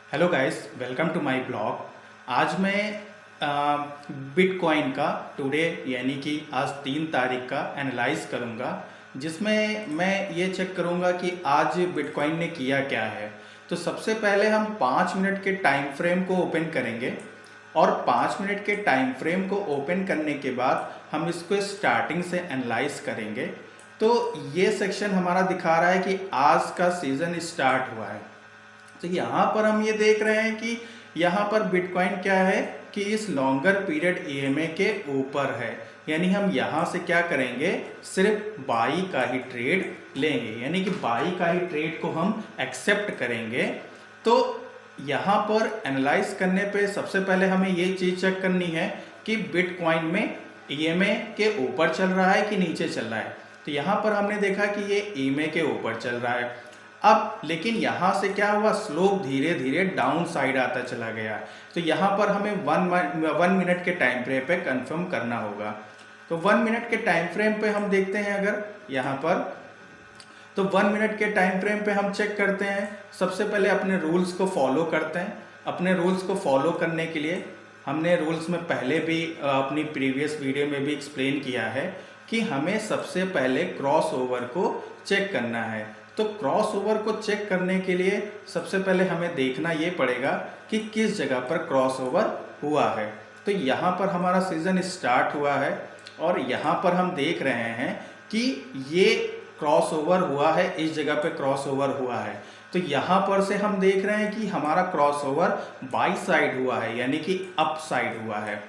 Hello guys, welcome to my blog. आज मैं bitcoin का टुडे यानी कि आज 3 तारीख का एनालाइज करूंगा, जिसमें मैं ये चेक करूंगा कि आज बिटकॉइन ने किया क्या है। तो सबसे पहले हम 5 मिनट के टाइम फ्रेम को ओपन करेंगे और 5 मिनट के टाइम फ्रेम को ओपन करने के बाद हम इसको स्टार्टिंग से एनालाइज करेंगे। तो ये सेक्शन हमारा दिखा रहा है कि आज का सीज़न स्टार्ट हुआ है। तो यहाँ पर हम ये देख रहे हैं कि यहाँ पर बिटकॉइन क्या है कि इस लॉन्गर पीरियड ईएमए के ऊपर है, यानी हम यहाँ से क्या करेंगे, सिर्फ बाई का ही ट्रेड लेंगे, यानी कि बाई का ही ट्रेड को हम एक्सेप्ट करेंगे। तो यहाँ पर एनालाइज करने पे सबसे पहले हमें ये चीज़ चेक करनी है कि बिटकॉइन में ईएमए के ऊपर चल रहा है कि नीचे चल रहा है। तो यहाँ पर हमने देखा कि ये ईएमए के ऊपर चल रहा है। अब लेकिन यहाँ से क्या हुआ, स्लोप धीरे धीरे डाउन साइड आता चला गया। तो यहाँ पर हमें वन मिनट के टाइम फ्रेम पे कंफर्म करना होगा। तो 1 मिनट के टाइम फ्रेम पे हम देखते हैं, अगर यहाँ पर तो 1 मिनट के टाइम फ्रेम पे हम चेक करते हैं। सबसे पहले अपने रूल्स को फॉलो करते हैं। अपने रूल्स को फॉलो करने के लिए हमने रूल्स में पहले भी अपनी प्रीवियस वीडियो में भी एक्सप्लेन किया है कि हमें सबसे पहले क्रॉस ओवर को चेक करना है। तो क्रॉस ओवर को चेक करने के लिए सबसे पहले हमें देखना ये पड़ेगा कि किस जगह पर क्रॉस ओवर हुआ है। तो यहाँ पर हमारा सीज़न स्टार्ट हुआ है और यहाँ पर हम देख रहे हैं कि ये क्रॉस ओवर हुआ है, इस जगह पे क्रॉस ओवर हुआ है। तो यहाँ पर से हम देख रहे हैं कि हमारा क्रॉस ओवर बाई साइड हुआ है, यानी कि अप साइड हुआ है।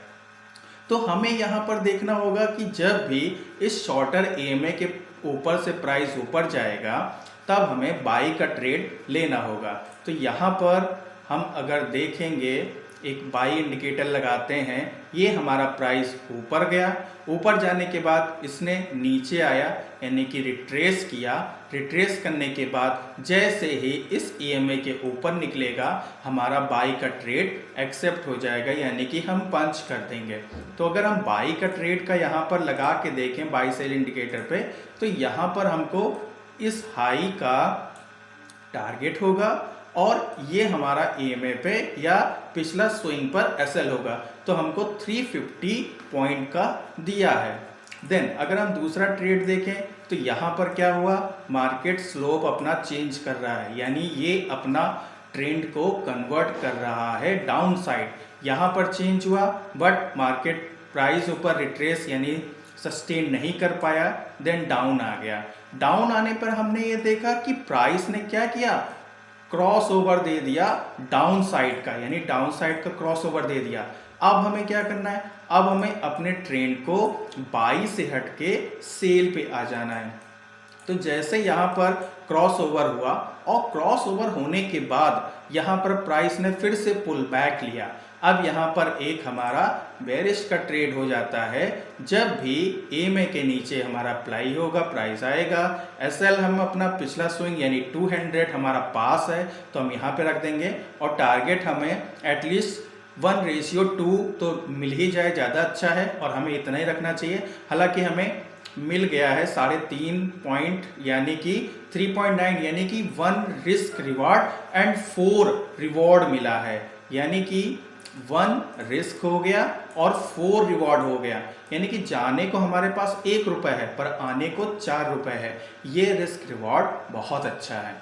तो हमें यहाँ पर देखना होगा कि जब भी इस शॉर्टर ईएमए के ऊपर से प्राइस ऊपर जाएगा तब हमें बाई का ट्रेड लेना होगा। तो यहाँ पर हम अगर देखेंगे, एक बाई इंडिकेटर लगाते हैं, ये हमारा प्राइस ऊपर गया, ऊपर जाने के बाद इसने नीचे आया यानी कि रिट्रेस किया। रिट्रेस करने के बाद जैसे ही इस ईएमए के ऊपर निकलेगा हमारा बाई का ट्रेड एक्सेप्ट हो जाएगा, यानी कि हम पंच कर देंगे। तो अगर हम बाई का ट्रेड का यहाँ पर लगा के देखें बाई सेल इंडिकेटर पे, तो यहाँ पर हमको इस हाई का टारगेट होगा और ये हमारा ईएमए पे या पिछला स्विंग पर एसएल होगा। तो हमको 350 पॉइंट का दिया है। देन अगर हम दूसरा ट्रेड देखें तो यहाँ पर क्या हुआ, मार्केट स्लोप अपना चेंज कर रहा है, यानी ये अपना ट्रेंड को कन्वर्ट कर रहा है डाउन साइड। यहाँ पर चेंज हुआ बट मार्केट प्राइस ऊपर रिट्रेस यानी सस्टेन नहीं कर पाया, देन डाउन आ गया। डाउन आने पर हमने ये देखा कि प्राइस ने क्या किया, क्रॉस ओवर दे दिया डाउन साइड का, यानी डाउन साइड का क्रॉस ओवर दे दिया। अब हमें क्या करना है, अब हमें अपने ट्रेंड को बाई से हट के सेल पे आ जाना है। तो जैसे यहाँ पर क्रॉस ओवर हुआ और क्रॉस ओवर होने के बाद यहाँ पर प्राइस ने फिर से पुल बैक लिया। अब यहाँ पर एक हमारा बेरिश का ट्रेड हो जाता है, जब भी ईएमए के नीचे हमारा अप्लाई होगा, प्राइस आएगा। एसएल हम अपना पिछला स्विंग यानी 200 हमारा पास है तो हम यहाँ पे रख देंगे और टारगेट हमें एटलीस्ट 1:2 तो मिल ही जाए, ज़्यादा अच्छा है और हमें इतना ही रखना चाहिए। हालांकि हमें मिल गया है 3.5 पॉइंट यानी कि 3.9, यानी कि 1 रिस्क रिवॉर्ड एंड 4 रिवॉर्ड मिला है, यानी कि 1 रिस्क हो गया और 4 रिवॉर्ड हो गया। यानी कि जाने को हमारे पास 1 रुपये है पर आने को 4 रुपये है। ये रिस्क रिवॉर्ड बहुत अच्छा है।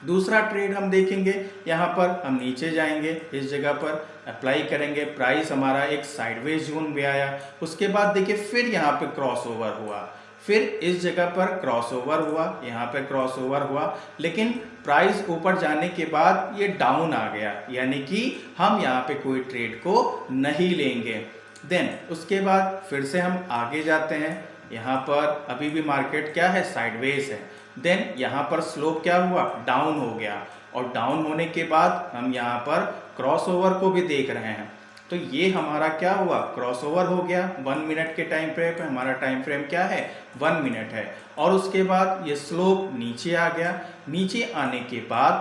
दूसरा ट्रेड हम देखेंगे, यहाँ पर हम नीचे जाएंगे, इस जगह पर अप्लाई करेंगे, प्राइस हमारा एक साइडवेज जोन में आया। उसके बाद देखिए फिर यहाँ पे क्रॉस ओवर हुआ, फिर इस जगह पर क्रॉस ओवर हुआ, यहाँ पे क्रॉस ओवर हुआ, लेकिन प्राइस ऊपर जाने के बाद ये डाउन आ गया, यानी कि हम यहाँ पे कोई ट्रेड को नहीं लेंगे। देन उसके बाद फिर से हम आगे जाते हैं, यहाँ पर अभी भी मार्केट क्या है, साइडवेज है। देन यहाँ पर स्लोप क्या हुआ, डाउन हो गया और डाउन होने के बाद हम यहाँ पर क्रॉस ओवर को भी देख रहे हैं। तो ये हमारा क्या हुआ, क्रॉस ओवर हो गया 1 मिनट के टाइम फ्रेम पे। हमारा टाइम फ्रेम क्या है, 1 मिनट है। और उसके बाद ये स्लोप नीचे आ गया। नीचे आने के बाद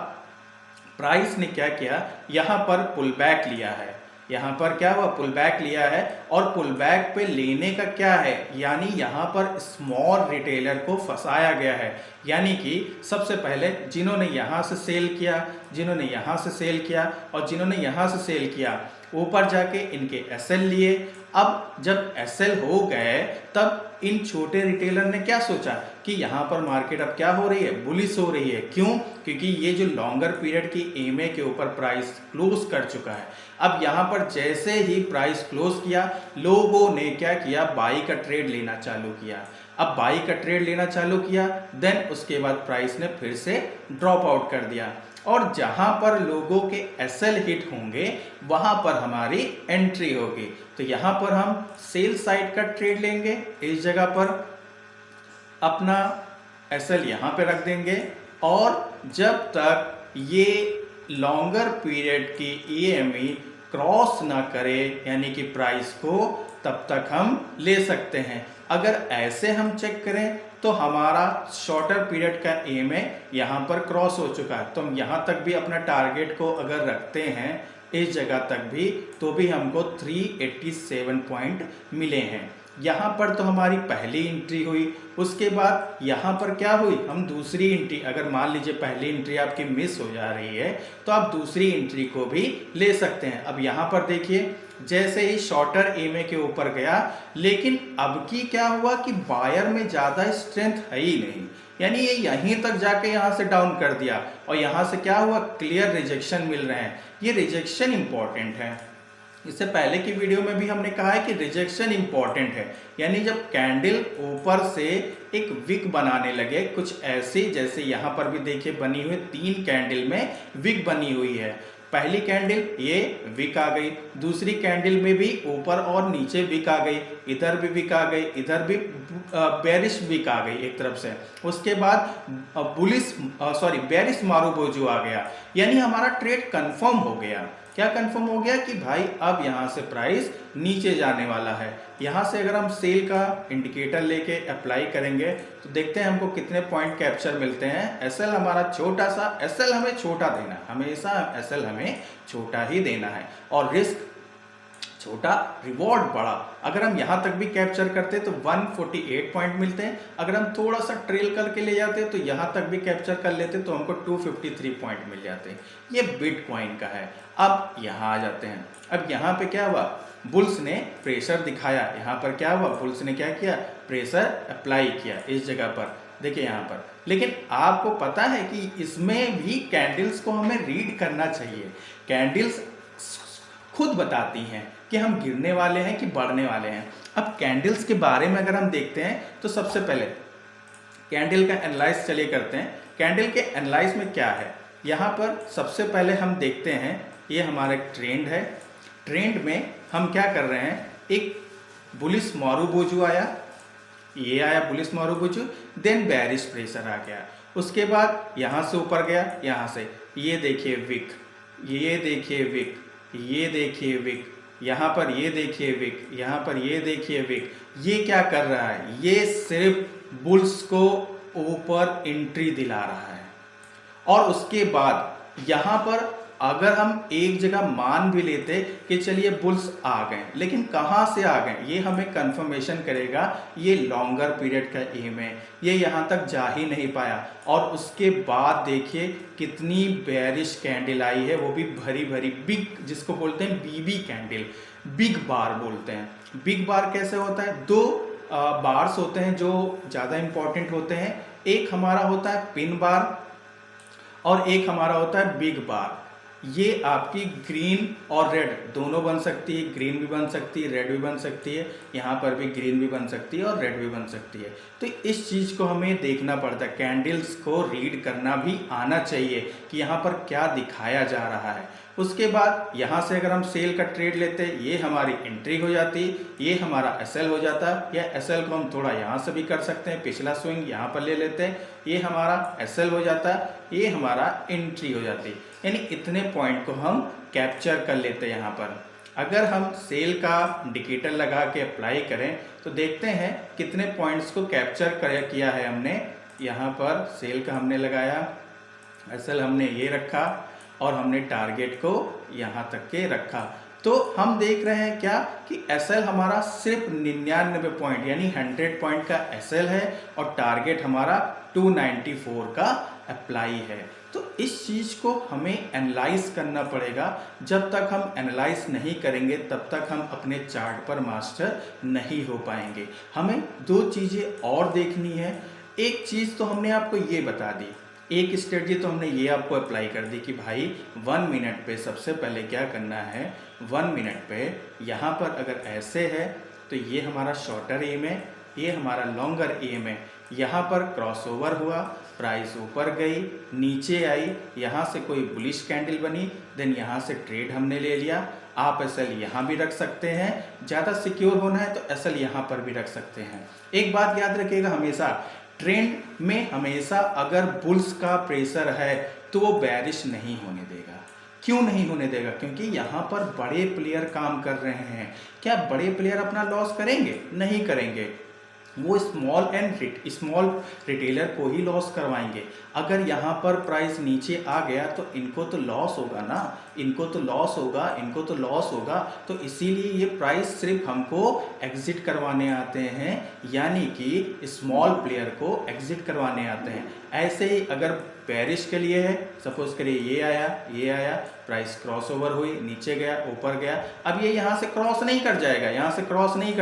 प्राइस ने क्या किया, यहाँ पर पुल बैक लिया है। यहाँ पर क्या हुआ, पुल बैक लिया है, और पुल बैक पे लेने का क्या है, यानी यहाँ पर स्मॉल रिटेलर को फंसाया गया है। यानी कि सबसे पहले जिन्होंने यहाँ से सेल किया, जिन्होंने यहाँ से सेल किया और जिन्होंने यहाँ से सेल किया, ऊपर जाके इनके एसएल लिए। अब जब एसएल हो गए तब इन छोटे रिटेलर ने क्या सोचा कि यहाँ पर मार्केट अब क्या हो रही है, बुलिश हो रही है। क्यों? क्योंकि ये जो लॉन्गर पीरियड की ईएमए के ऊपर प्राइस क्लोज कर चुका है। अब यहाँ पर जैसे ही प्राइस क्लोज किया, लोगों ने क्या किया, बाई का ट्रेड लेना चालू किया। अब बाई का ट्रेड लेना चालू किया, देन उसके बाद प्राइस ने फिर से ड्रॉप आउट कर दिया, और जहां पर लोगों के एसएल हिट होंगे वहां पर हमारी एंट्री होगी। तो यहां पर हम सेल साइड का ट्रेड लेंगे, इस जगह पर अपना एसएल यहां पे रख देंगे, और जब तक ये लॉन्गर पीरियड की ईएमई क्रॉस ना करे यानी कि प्राइस को, तब तक हम ले सकते हैं। अगर ऐसे हम चेक करें तो हमारा शॉर्टर पीरियड का एम है यहाँ पर क्रॉस हो चुका है, तो हम यहाँ तक भी अपना टारगेट को अगर रखते हैं इस जगह तक भी, तो भी हमको 387 पॉइंट मिले हैं। यहाँ पर तो हमारी पहली एंट्री हुई, उसके बाद यहाँ पर क्या हुई, हम दूसरी एंट्री, अगर मान लीजिए पहली एंट्री आपकी मिस हो जा रही है तो आप दूसरी एंट्री को भी ले सकते हैं। अब यहाँ पर देखिए जैसे ही शॉर्टर एमए के ऊपर गया, लेकिन अब की क्या हुआ कि बायर में ज़्यादा स्ट्रेंथ है ही नहीं, यानी ये यहीं तक जाके यहाँ से डाउन कर दिया, और यहाँ से क्या हुआ, क्लियर रिजेक्शन मिल रहे हैं। ये रिजेक्शन इंपॉर्टेंट है। इससे पहले की वीडियो में भी हमने कहा है कि रिजेक्शन इंपॉर्टेंट है, यानी जब कैंडल ऊपर से एक विक बनाने लगे कुछ ऐसी, जैसे यहाँ पर भी देखिए बनी हुई 3 कैंडल में विक बनी हुई है। पहली कैंडल ये विक आ गई, दूसरी कैंडल में भी ऊपर और नीचे विक आ गई, इधर भी विक आ गई, इधर भी बेरिश विक आ गई एक तरफ से। उसके बाद बेरिश मारूबोजू आ गया, यानी हमारा ट्रेड कंफर्म हो गया। क्या कंफर्म हो गया कि भाई अब यहाँ से प्राइस नीचे जाने वाला है। यहाँ से अगर हम सेल का इंडिकेटर लेके अप्लाई करेंगे तो देखते हैं हमको कितने पॉइंट कैप्चर मिलते हैं। एसएल हमारा छोटा सा, एसएल हमें छोटा देना है, हमेशा एसएल हमें छोटा ही देना है, और रिस्क छोटा, रिवॉर्ड बड़ा। अगर हम यहाँ तक भी कैप्चर करते तो 148 पॉइंट मिलते हैं, अगर हम थोड़ा सा ट्रेल करके ले जाते तो यहाँ तक भी कैप्चर कर लेते तो हमको 253 पॉइंट मिल जाते हैं। ये बिटकॉइन का है। अब यहाँ आ जाते हैं, अब यहाँ पे क्या हुआ, बुल्स ने प्रेशर दिखाया। यहाँ पर क्या हुआ, बुल्स ने क्या किया, प्रेशर अप्लाई किया इस जगह पर, देखिए यहाँ पर। लेकिन आपको पता है कि इसमें भी कैंडल्स को हमें रीड करना चाहिए। कैंडल्स खुद बताती हैं कि हम गिरने वाले हैं कि बढ़ने वाले हैं। अब कैंडल्स के बारे में अगर हम देखते हैं तो सबसे पहले कैंडल का एनालाइज चलिए करते हैं। कैंडल के एनालाइज में क्या है, यहाँ पर सबसे पहले हम देखते हैं, ये हमारा एक ट्रेंड है। ट्रेंड में हम क्या कर रहे हैं, एक बुलिश मारूबोजू आया, ये आया bullish marubozu, then bearish pressure आ गया, उसके बाद यहाँ से ऊपर गया, यहाँ से ये देखिए विक, ये देखिए विक, ये देखिए विक, यहाँ पर ये देखिए विक, यहाँ पर ये देखिए विक। ये क्या कर रहा है, ये सिर्फ बुल्स को ऊपर एंट्री दिला रहा है। और उसके बाद यहाँ पर अगर हम एक जगह मान भी लेते कि चलिए बुल्स आ गए, लेकिन कहाँ से आ गए ये हमें कंफर्मेशन करेगा, ये लॉन्गर पीरियड का एम है, ये यहाँ तक जा ही नहीं पाया। और उसके बाद देखिए कितनी बेरिश कैंडल आई है, वो भी भरी भरी बिग, जिसको बोलते हैं बीबी कैंडल, बिग बार बोलते हैं। बिग बार कैसे होता है, 2 बार्स होते हैं जो ज़्यादा इंपॉर्टेंट होते हैं, एक हमारा होता है पिन बार और एक हमारा होता है बिग बार। ये आपकी ग्रीन और रेड दोनों बन सकती है, ग्रीन भी बन सकती है, रेड भी बन सकती है, यहाँ पर भी ग्रीन भी बन सकती है और रेड भी बन सकती है। तो इस चीज़ को हमें देखना पड़ता है, कैंडल्स को रीड करना भी आना चाहिए कि यहाँ पर क्या दिखाया जा रहा है। उसके बाद यहाँ से अगर हम सेल का ट्रेड लेते हैं, ये हमारी एंट्री हो जाती, ये हमारा एसएल हो जाता, या एसएल को हम थोड़ा यहाँ से भी कर सकते हैं, पिछला स्विंग यहाँ पर ले लेते हैं, ये हमारा एसएल हो जाता, ये हमारा एंट्री हो जाती। यानी इतने पॉइंट को हम कैप्चर कर लेते हैं यहाँ पर। अगर हम सेल का इंडिकेटर लगा के अप्लाई करें तो देखते हैं कितने पॉइंट्स को कैप्चर किया है हमने। यहाँ पर सेल का हमने लगाया, एसएल हमने ये रखा और हमने टारगेट को यहाँ तक के रखा। तो हम देख रहे हैं क्या कि एसएल हमारा सिर्फ 99 पॉइंट यानी 100 पॉइंट का एसएल है और टारगेट हमारा 294 का अप्लाई है। तो इस चीज़ को हमें एनालाइज करना पड़ेगा। जब तक हम एनालाइज नहीं करेंगे तब तक हम अपने चार्ट पर मास्टर नहीं हो पाएंगे। हमें दो चीज़ें और देखनी है। एक चीज़ तो हमने आपको ये बता दी, एक स्ट्रेटजी तो हमने ये आपको अप्लाई कर दी कि भाई 1 मिनट पे सबसे पहले क्या करना है, 1 मिनट पे यहाँ पर अगर ऐसे है तो ये हमारा शॉर्टर एम है, ये हमारा लॉन्गर एम है। यहाँ पर क्रॉसओवर हुआ, प्राइस ऊपर गई, नीचे आई, यहाँ से कोई बुलिश कैंडल बनी, देन यहाँ से ट्रेड हमने ले लिया। आप एसएल यहाँ भी रख सकते हैं, ज़्यादा सिक्योर होना है तो एसएल यहाँ पर भी रख सकते हैं। एक बात याद रखिएगा, हमेशा ट्रेंड में हमेशा अगर बुल्स का प्रेशर है तो वो बेरिश नहीं होने देगा। क्यों नहीं होने देगा? क्योंकि यहाँ पर बड़े प्लेयर काम कर रहे हैं। क्या बड़े प्लेयर अपना लॉस करेंगे? नहीं करेंगे। वो स्मॉल रिटेलर को ही लॉस करवाएंगे। अगर यहाँ पर प्राइस नीचे आ गया तो इनको तो लॉस होगा ना, इनको तो लॉस होगा। तो इसीलिए ये प्राइस सिर्फ हमको एग्जिट करवाने आते हैं, यानी कि स्मॉल प्लेयर को एग्जिट करवाने आते हैं। ऐसे ही अगर बेरिश के लिए है, सपोज करिए ये आया, प्राइस क्रॉस ओवर हुई, नीचे गया, ऊपर गया, अब ये यहाँ से क्रॉस नहीं कर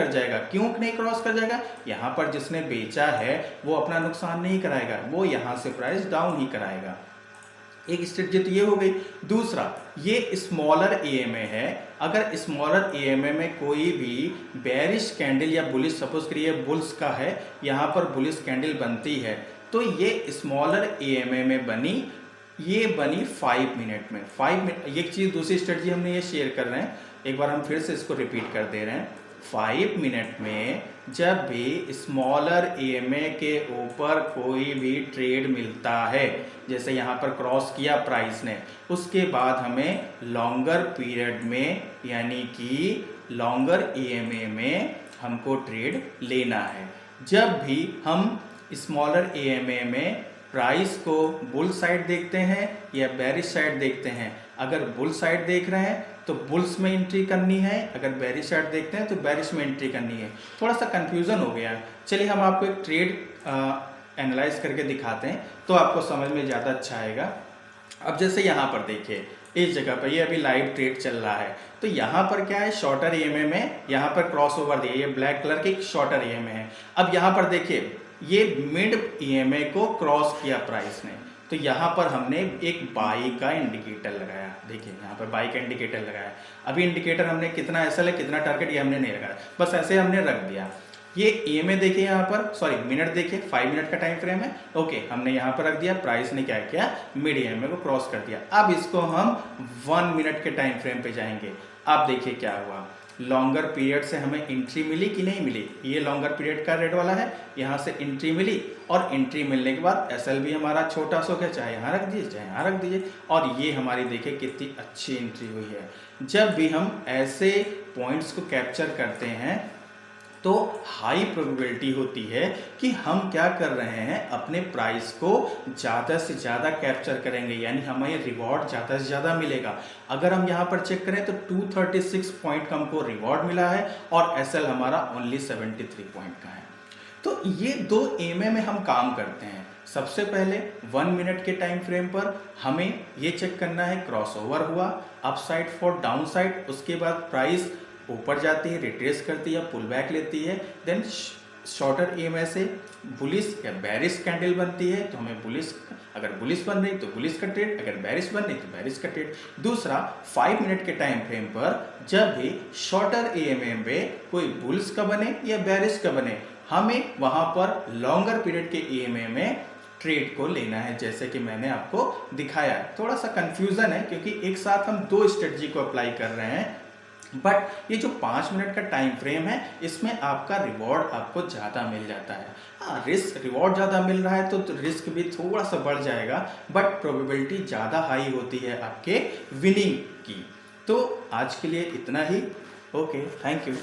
जाएगा, क्यों नहीं क्रॉस कर जाएगा? यहाँ पर जिसने बेचा है वो अपना नुकसान नहीं कराएगा, वो यहाँ से प्राइस डाउन ही कराएगा। एक स्ट्रेटजी तो ये हो गई। दूसरा, ये स्मॉलर ईएमए है। अगर स्मॉलर ईएमए में कोई भी बेरिश कैंडल या बुलिश, सपोज करिए बुल्स का है, यहाँ पर बुलिश कैंडल बनती है तो ये स्मॉलर ईएमए में बनी, ये बनी 5 मिनट में। 5 मिनट, एक चीज़ दूसरी स्ट्रेटजी हमने ये शेयर कर रहे हैं, एक बार हम फिर से इसको रिपीट कर दे रहे हैं। 5 मिनट में जब भी स्मॉलर ईएमए के ऊपर कोई भी ट्रेड मिलता है, जैसे यहाँ पर क्रॉस किया प्राइस ने, उसके बाद हमें लॉन्गर पीरियड में यानी कि लॉन्गर ईएमए में हमको ट्रेड लेना है। जब भी हम स्मॉलर ईएमए में प्राइस को बुल साइड देखते हैं या बेरिश साइड देखते हैं, अगर बुल साइड देख रहे हैं तो बुल्स में एंट्री करनी है, अगर बेरिश साइड देखते हैं तो बेरिश में एंट्री करनी है। थोड़ा सा कंफ्यूजन हो गया है, चलिए हम आपको एक ट्रेड एनालाइज करके दिखाते हैं तो आपको समझ में ज़्यादा अच्छा आएगा। अब जैसे यहाँ पर देखिए, इस जगह पर ये अभी लाइव ट्रेड चल रहा है, तो यहाँ पर क्या है, शॉर्टर ईएमए में यहाँ पर क्रॉस ओवर दिए, ये ब्लैक कलर की शॉर्टर ईएमए है। अब यहाँ पर देखिए ये मिड ईएमए को क्रॉस किया प्राइस ने, तो यहाँ पर हमने एक बाई का इंडिकेटर लगाया। देखिए यहाँ पर बाई का इंडिकेटर लगाया। अभी इंडिकेटर हमने कितना एसएल है, कितना टारगेट, ये हमने नहीं लगाया, बस ऐसे हमने रख दिया। ये ईएमए देखिए, यहाँ पर सॉरी मिनट देखिए, 5 मिनट का टाइम फ्रेम है। ओके, हमने यहाँ पर रख दिया, प्राइस ने क्या किया, मिड ईएमए को क्रॉस कर दिया। अब इसको हम 1 मिनट के टाइम फ्रेम पे जाएंगे। अब देखिए क्या हुआ, लॉन्गर पीरियड से हमें एंट्री मिली कि नहीं मिली, ये लॉन्गर पीरियड का रेट वाला है, यहाँ से एंट्री मिली और एंट्री मिलने के बाद एसएल भी हमारा छोटा सा हो गया, चाहे यहाँ रख दीजिए चाहे यहाँ रख दीजिए, और ये हमारी देखिए कितनी अच्छी एंट्री हुई है। जब भी हम ऐसे पॉइंट्स को कैप्चर करते हैं तो हाई प्रोबेबिलिटी होती है कि हम क्या कर रहे हैं, अपने प्राइस को ज़्यादा से ज़्यादा कैप्चर करेंगे, यानी हमें रिवॉर्ड ज़्यादा से ज़्यादा मिलेगा। अगर हम यहाँ पर चेक करें तो 236 पॉइंट का हमको रिवॉर्ड मिला है और एसएल हमारा ओनली 73 पॉइंट का है। तो ये दो ईएमए में हम काम करते हैं। सबसे पहले 1 मिनट के टाइम फ्रेम पर हमें ये चेक करना है, क्रॉस ओवर हुआ up side for down side, उसके बाद प्राइस ऊपर जाती है, रिट्रेस करती है, पुल बैक लेती है, देन शॉर्टर ईएमए से बुलिश या बेरिश कैंडल बनती है तो हमें बुलिश, अगर बुलिश बन रही तो बुलिश का ट्रेड, अगर बेरिश बन रही तो बेरिश का ट्रेड। दूसरा, 5 मिनट के टाइम फ्रेम पर जब भी शॉर्टर ईएमए में कोई बुलिश का बने या बेरिश का बने, हमें वहां पर लॉन्गर पीरियड के ईएमए में ट्रेड को लेना है, जैसे कि मैंने आपको दिखाया। थोड़ा सा कंफ्यूजन है क्योंकि एक साथ हम दो स्ट्रेटजी को अप्लाई कर रहे हैं, बट ये जो 5 मिनट का टाइम फ्रेम है इसमें आपका रिवॉर्ड आपको ज़्यादा मिल जाता है। हाँ, रिवॉर्ड ज़्यादा मिल रहा है तो रिस्क भी थोड़ा सा बढ़ जाएगा, बट प्रोबेबिलिटी ज़्यादा हाई होती है आपके विनिंग की। तो आज के लिए इतना ही। Okay, thank you.